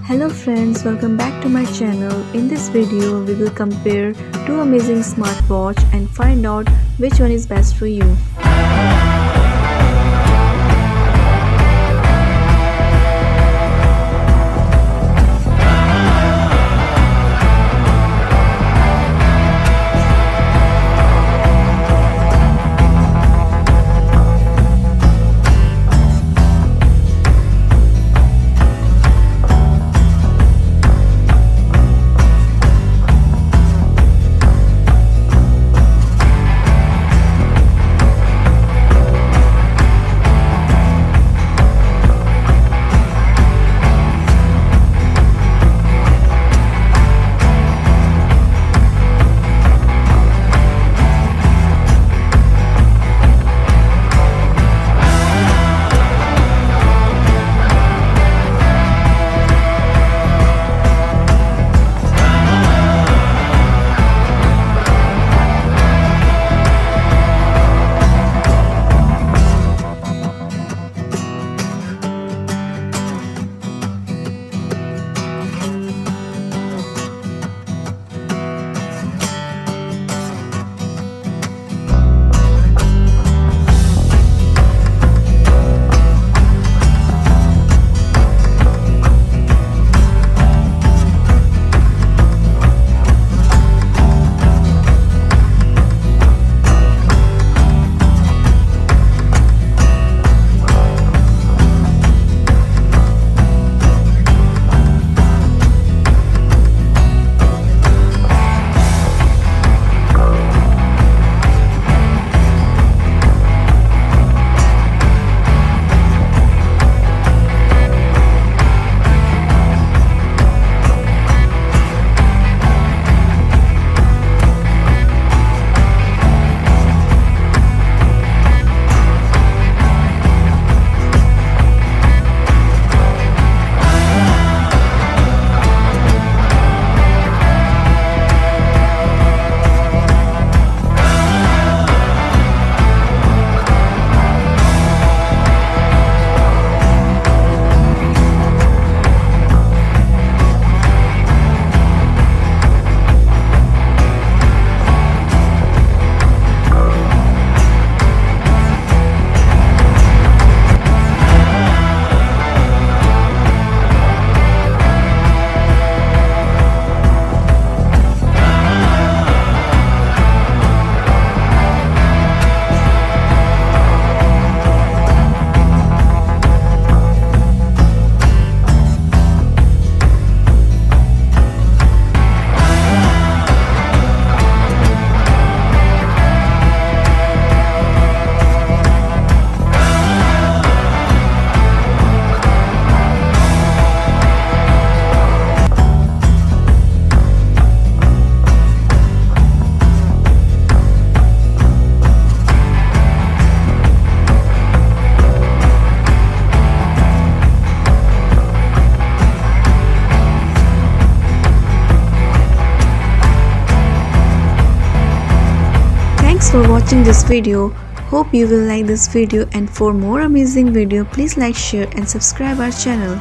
Hello friends, welcome back to my channel. In this video, we will compare two amazing smartwatch and find out which one is best for you. Thanks for watching this video. Hope you will like this video, and for more amazing video please like, share and subscribe our channel.